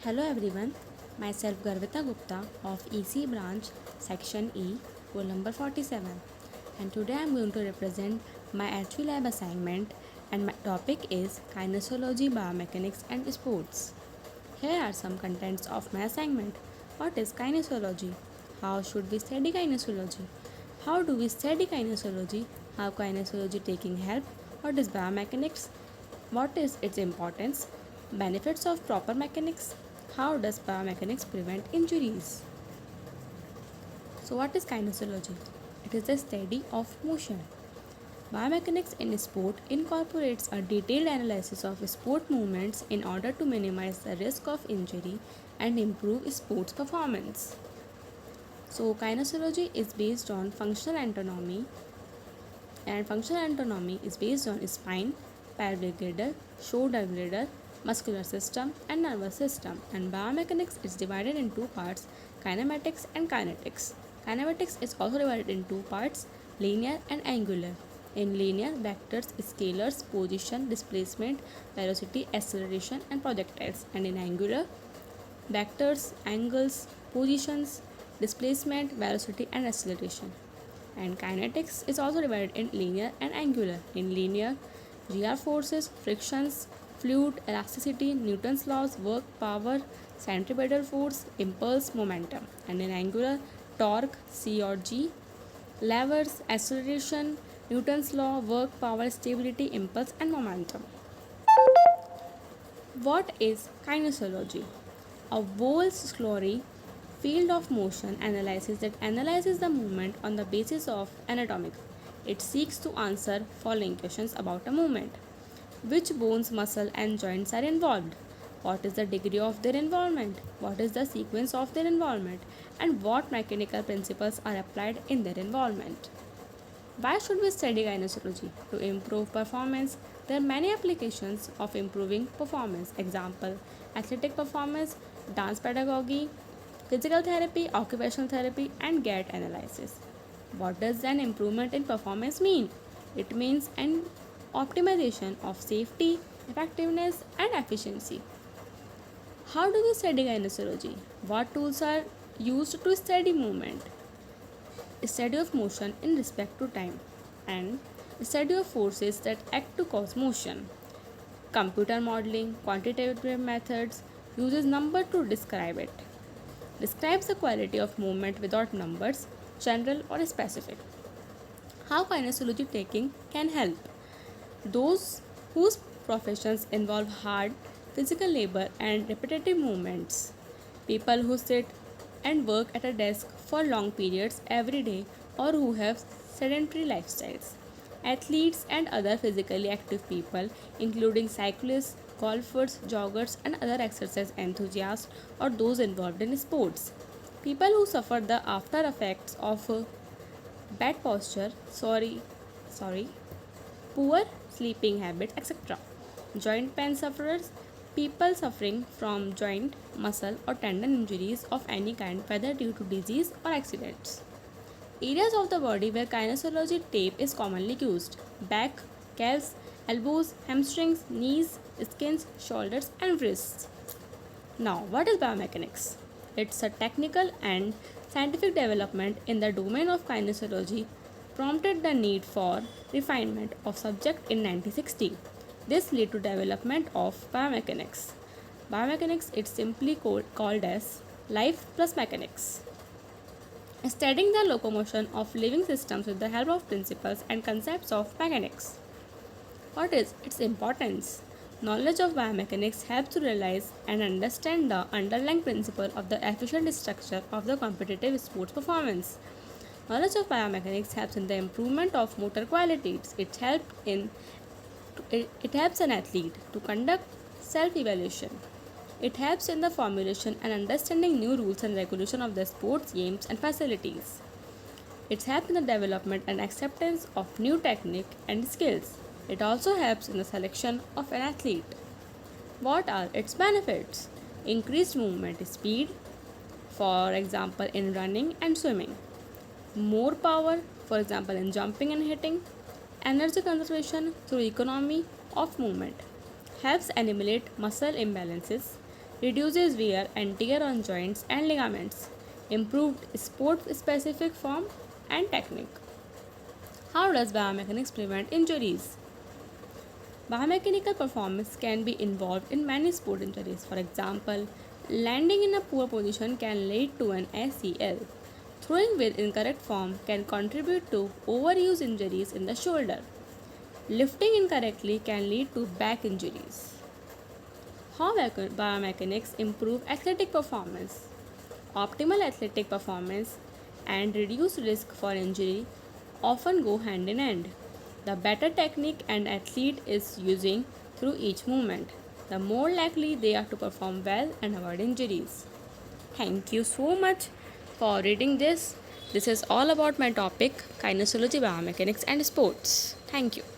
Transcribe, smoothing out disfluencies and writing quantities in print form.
Hello everyone, myself Garvita Gupta of EC branch section E, roll number 47, and today I am going to represent my actual lab assignment and my topic is kinesiology, biomechanics and sports. Here are some contents of my assignment. What is kinesiology? How should we study kinesiology? How do we study kinesiology? How kinesiology taking help? What is biomechanics? What is its importance? Benefits of proper mechanics? How does biomechanics prevent injuries? So, what is kinesiology? It is the study of motion. Biomechanics in sport incorporates a detailed analysis of sport movements in order to minimize the risk of injury and improve sports performance. So, kinesiology is based on functional anatomy, and functional anatomy is based on spine, pelvic girdle, shoulder girdle, muscular system, and nervous system. And biomechanics is divided in two parts: kinematics and kinetics. Kinematics is also divided in two parts: linear and angular. In linear, vectors, scalars, position, displacement, velocity, acceleration, and projectiles. And in angular, vectors, angles, positions, displacement, velocity, and acceleration. And kinetics is also divided in linear and angular. In linear, GR forces, frictions, fluid, elasticity, Newton's laws, work, power, centripetal force, impulse, momentum. And in angular, torque, C or G, levers, acceleration, Newton's law, work, power, stability, impulse, and momentum. What is kinesiology? A Wolff-Clory field of motion analysis that analyzes the movement on the basis of anatomy. It seeks to answer following questions about a movement. Which bones, muscle, and joints are involved? What is the degree of their involvement? What is the sequence of their involvement? And what mechanical principles are applied in their involvement? Why should we study kinesiology? To improve performance. There are many applications of improving performance. Example: athletic performance, dance pedagogy, physical therapy, occupational therapy, and gait analysis. What does an improvement in performance mean? It means an optimization of safety, effectiveness, and efficiency. How do we study kinesiology? What tools are used to study movement? Study of motion in respect to time, and study of forces that act to cause motion. Computer modeling, quantitative methods uses number to describe it. Describes the quality of movement without numbers, general or specific. How kinesiology taking can help those whose professions involve hard physical labor and repetitive movements. People who sit and work at a desk for long periods every day or who have sedentary lifestyles. Athletes and other physically active people, including cyclists, golfers, joggers, and other exercise enthusiasts or those involved in sports. People who suffer the after effects of bad posture, sorry, poor sleeping habits, etc. Joint pain sufferers, people suffering from joint, muscle, or tendon injuries of any kind, whether due to disease or accidents. Areas of the body where kinesiology tape is commonly used: back, calves, elbows, hamstrings, knees, skins, shoulders, and wrists. Now, what is biomechanics? It's a technical and scientific development in the domain of kinesiology prompted the need for refinement of subject in 1960. This led to development of biomechanics. Biomechanics is simply called as life plus mechanics. Studying the locomotion of living systems with the help of principles and concepts of mechanics. What is its importance? Knowledge of biomechanics helps to realize and understand the underlying principle of the efficient structure of the competitive sports performance. Knowledge of biomechanics helps in the improvement of motor qualities. It helps an athlete to conduct self-evaluation. It helps in the formulation and understanding new rules and regulation of the sports games and facilities. It helps in the development and acceptance of new technique and skills. It also helps in the selection of an athlete. What are its benefits? Increased movement speed, for example in running and swimming. More power, for example in jumping and hitting. Energy conservation through economy of movement. Helps eliminate muscle imbalances. reduces wear and tear on joints and ligaments, improved sport specific form and technique. How does biomechanics prevent injuries? Biomechanical performance can be involved in many sport injuries. For example, landing in a poor position can lead to an ACL. Throwing with incorrect form can contribute to overuse injuries in the shoulder. Lifting incorrectly can lead to back injuries. How biomechanics improve athletic performance? Optimal athletic performance and reduced risk for injury often go hand in hand. The better technique an athlete is using through each movement, the more likely they are to perform well and avoid injuries. Thank you so much for reading this. This is all about my topic kinesiology, biomechanics, and sports. Thank you.